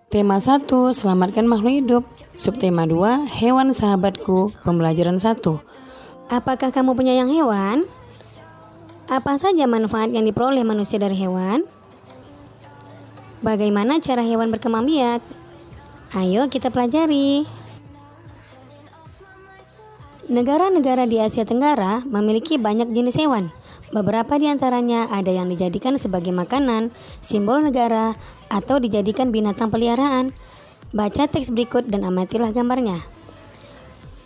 Tema 1, selamatkan makhluk hidup. Subtema 2, hewan sahabatku, pembelajaran 1. Apakah kamu penyayang hewan? Apa saja manfaat yang diperoleh manusia dari hewan? Bagaimana cara hewan berkembang biak? Ayo kita pelajari. Negara-negara di Asia Tenggara memiliki banyak jenis hewan. Beberapa di antaranya ada yang dijadikan sebagai makanan, simbol negara, atau dijadikan binatang peliharaan. Baca teks berikut dan amatilah gambarnya.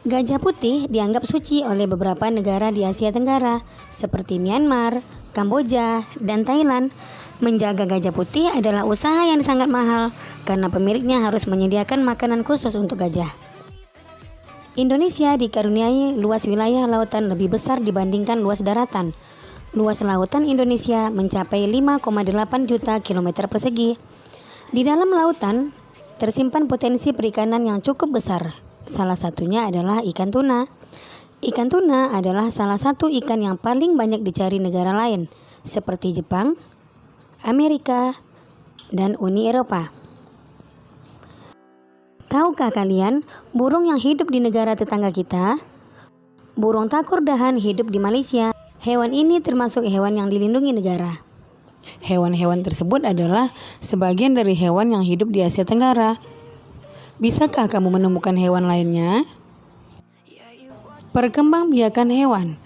Gajah putih dianggap suci oleh beberapa negara di Asia Tenggara, seperti Myanmar, Kamboja, dan Thailand. Menjaga gajah putih adalah usaha yang sangat mahal, karena pemiliknya harus menyediakan makanan khusus untuk gajah. Indonesia dikaruniai luas wilayah lautan lebih besar dibandingkan luas daratan. Luas lautan Indonesia mencapai 5,8 juta kilometer persegi. Di dalam lautan tersimpan potensi perikanan yang cukup besar. Salah satunya adalah ikan tuna. Ikan tuna adalah salah satu ikan yang paling banyak dicari negara lain, seperti Jepang, Amerika, dan Uni Eropa. Tahukah kalian burung yang hidup di negara tetangga kita? Burung takurdahan hidup di Malaysia. Hewan ini termasuk hewan yang dilindungi negara. Hewan-hewan tersebut adalah sebagian dari hewan yang hidup di Asia Tenggara. Bisakah kamu menemukan hewan lainnya? Perkembangbiakan hewan.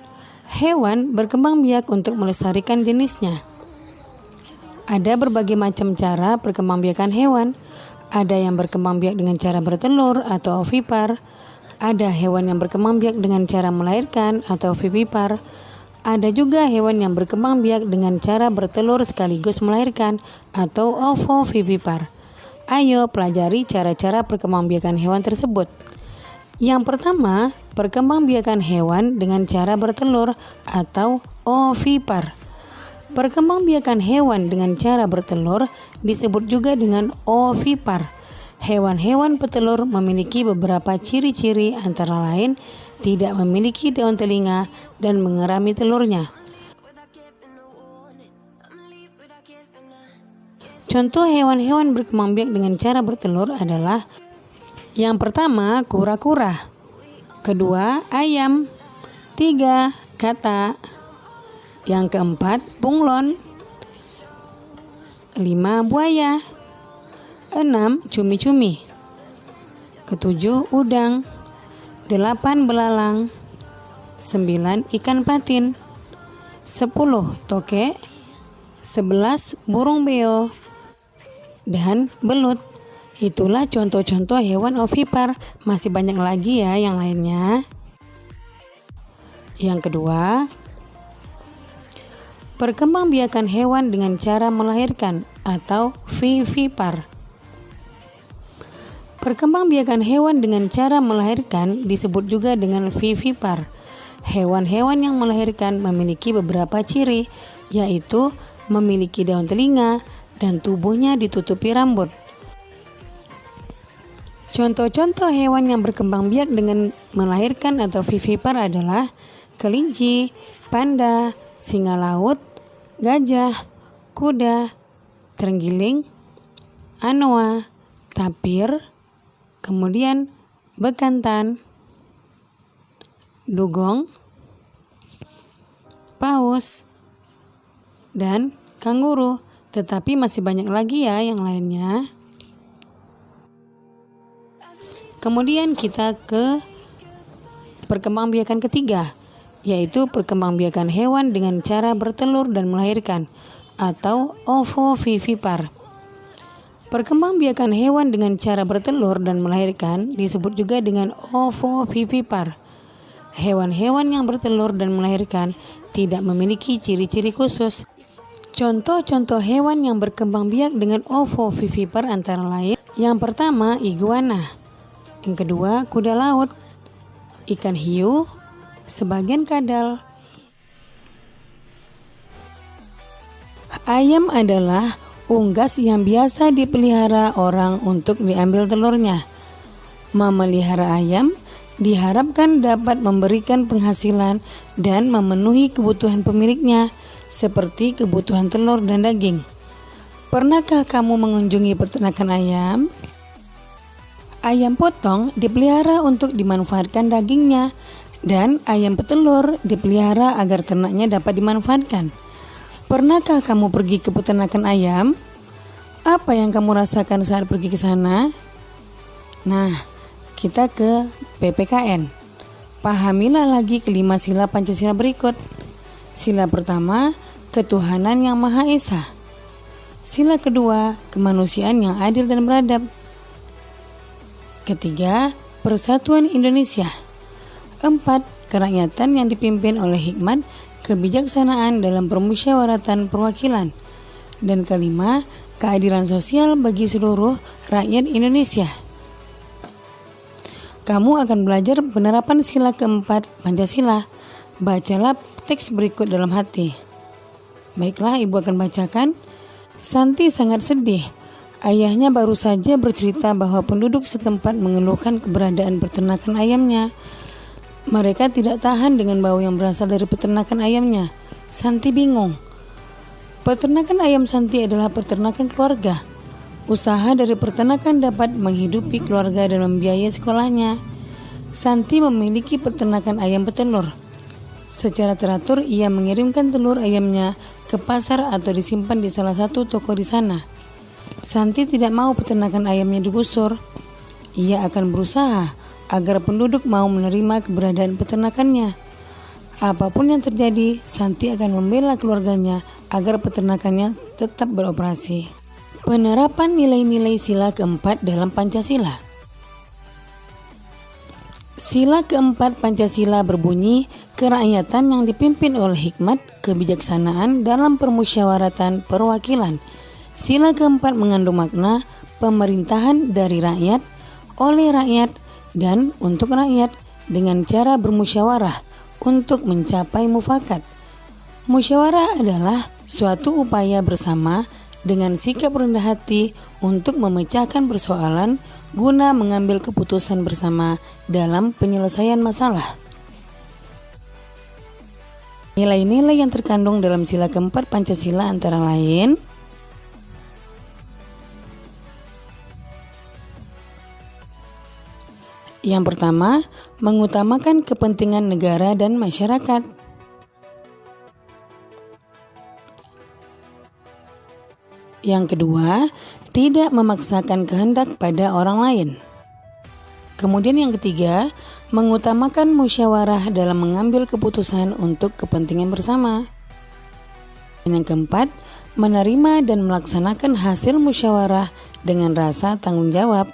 Hewan berkembang biak untuk melestarikan jenisnya. Ada berbagai macam cara perkembangbiakan hewan. Ada yang berkembang biak dengan cara bertelur atau ovipar. Ada hewan yang berkembang biak dengan cara melahirkan atau vivipar. Ada juga hewan yang berkembang biak dengan cara bertelur sekaligus melahirkan atau ovovivipar. Ayo pelajari cara-cara perkembangbiakan hewan tersebut. Yang pertama, perkembangbiakan hewan dengan cara bertelur atau ovipar. Perkembangbiakan hewan dengan cara bertelur disebut juga dengan ovipar. Hewan-hewan petelur memiliki beberapa ciri-ciri, antara lain tidak memiliki daun telinga dan mengerami telurnya. Contoh hewan-hewan berkembang biak dengan cara bertelur adalah: yang pertama, kura-kura. Kedua, ayam. 3, katak. Yang keempat, bunglon. 5, buaya. 6, cumi-cumi. Ketujuh, udang. 8, belalang. 9, ikan patin. 10, tokek. 11, burung beo. Dan belut. Itulah contoh-contoh hewan ovipar. Masih banyak lagi ya yang lainnya. Yang kedua, perkembangbiakan hewan dengan cara melahirkan atau vivipar. Perkembangbiakan hewan dengan cara melahirkan disebut juga dengan vivipar. Hewan-hewan yang melahirkan memiliki beberapa ciri, yaitu memiliki daun telinga dan tubuhnya ditutupi rambut. Contoh-contoh hewan yang berkembang biak dengan melahirkan atau vivipar adalah kelinci, panda, singa laut, gajah, kuda, terenggiling, anoa, tapir, kemudian bekantan, dugong, paus, dan kanguru. Tetapi masih banyak lagi ya yang lainnya. Kemudian kita ke perkembangbiakan ketiga, yaitu perkembangbiakan hewan dengan cara bertelur dan melahirkan atau ovovivipar. Perkembangbiakan hewan dengan cara bertelur dan melahirkan disebut juga dengan ovovivipar. Hewan-hewan yang bertelur dan melahirkan tidak memiliki ciri-ciri khusus. Contoh-contoh hewan yang berkembang biak dengan ovovivipar antara lain: yang pertama, iguana. Yang kedua, kuda laut, ikan hiu, sebagian kadal. Ayam adalah unggas yang biasa dipelihara orang untuk diambil telurnya. Memelihara ayam diharapkan dapat memberikan penghasilan dan memenuhi kebutuhan pemiliknya, seperti kebutuhan telur dan daging. Pernahkah kamu mengunjungi peternakan ayam? Ayam potong dipelihara untuk dimanfaatkan dagingnya, dan ayam petelur dipelihara agar ternaknya dapat dimanfaatkan. Pernahkah kamu pergi ke peternakan ayam? Apa yang kamu rasakan saat pergi ke sana? Nah, kita ke PPKN. Pahamilah lagi kelima sila Pancasila berikut. Sila pertama, ketuhanan yang Maha Esa. Sila kedua, kemanusiaan yang adil dan beradab. Ketiga, persatuan Indonesia. 4, kerakyatan yang dipimpin oleh hikmat, kebijaksanaan dalam permusyawaratan perwakilan. Dan kelima, keadilan sosial bagi seluruh rakyat Indonesia. Kamu akan belajar penerapan sila keempat Pancasila. Bacalah teks berikut dalam hati. Baiklah, ibu akan bacakan. Santi sangat sedih. Ayahnya baru saja bercerita bahwa penduduk setempat mengeluhkan keberadaan peternakan ayamnya. Mereka tidak tahan dengan bau yang berasal dari peternakan ayamnya. Santi bingung. Peternakan ayam Santi adalah peternakan keluarga. Usaha dari peternakan dapat menghidupi keluarga dan membiayai sekolahnya. Santi memiliki peternakan ayam petelur. Secara teratur ia mengirimkan telur ayamnya ke pasar atau disimpan di salah satu toko di sana. Santi tidak mau peternakan ayamnya digusur. Ia akan berusaha agar penduduk mau menerima keberadaan peternakannya. Apapun yang terjadi, Santi akan membela keluarganya agar peternakannya tetap beroperasi. Penerapan nilai-nilai sila keempat dalam Pancasila. Sila keempat Pancasila berbunyi, kerakyatan yang dipimpin oleh hikmat, kebijaksanaan dalam permusyawaratan perwakilan. Sila keempat mengandung makna pemerintahan dari rakyat, oleh rakyat, dan untuk rakyat dengan cara bermusyawarah untuk mencapai mufakat. Musyawarah adalah suatu upaya bersama dengan sikap rendah hati untuk memecahkan persoalan guna mengambil keputusan bersama dalam penyelesaian masalah. Nilai-nilai yang terkandung dalam sila keempat Pancasila antara lain: yang pertama, mengutamakan kepentingan negara dan masyarakat. Yang kedua, tidak memaksakan kehendak pada orang lain. Kemudian yang ketiga, mengutamakan musyawarah dalam mengambil keputusan untuk kepentingan bersama. Dan yang keempat, menerima dan melaksanakan hasil musyawarah dengan rasa tanggung jawab,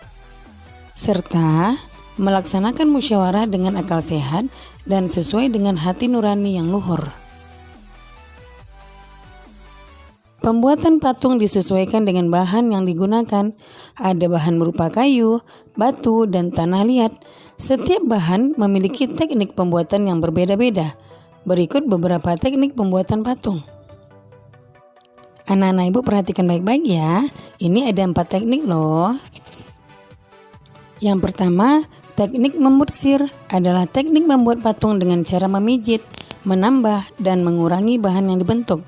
serta melaksanakan musyawarah dengan akal sehat dan sesuai dengan hati nurani yang luhur. Pembuatan patung disesuaikan dengan bahan yang digunakan. Ada bahan berupa kayu, batu, dan tanah liat. Setiap bahan memiliki teknik pembuatan yang berbeda-beda. Berikut beberapa teknik pembuatan patung. Anak-anak ibu perhatikan baik-baik ya. Ini ada 4 teknik loh. Yang pertama, teknik membursir adalah teknik membuat patung dengan cara memijit, menambah, dan mengurangi bahan yang dibentuk.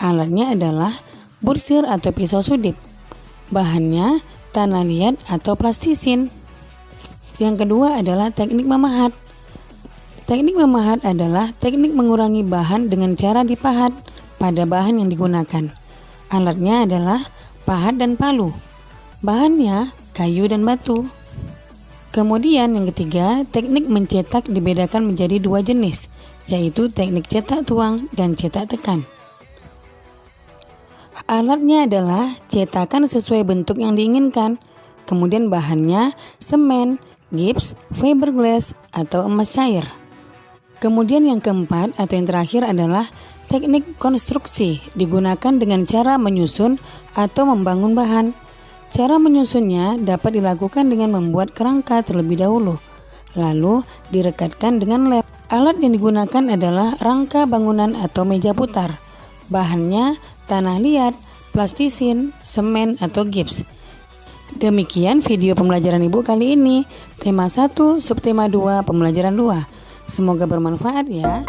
Alatnya adalah bursir atau pisau sudip. Bahannya tanah liat atau plastisin. Yang kedua adalah teknik memahat. Teknik memahat adalah teknik mengurangi bahan dengan cara dipahat pada bahan yang digunakan. Alatnya adalah pahat dan palu. Bahannya kayu dan batu. Kemudian yang ketiga, teknik mencetak dibedakan menjadi 2 jenis, yaitu teknik cetak tuang dan cetak tekan. Alatnya adalah cetakan sesuai bentuk yang diinginkan. Kemudian bahannya semen, gips, fiberglass, atau emas cair. Kemudian yang keempat atau yang terakhir adalah teknik konstruksi, digunakan dengan cara menyusun atau membangun bahan. Cara menyusunnya dapat dilakukan dengan membuat kerangka terlebih dahulu, lalu direkatkan dengan lem. Alat yang digunakan adalah rangka bangunan atau meja putar. Bahannya tanah liat, plastisin, semen, atau gips. Demikian video pembelajaran ibu kali ini. Tema 1, subtema 2, pembelajaran 2. Semoga bermanfaat ya.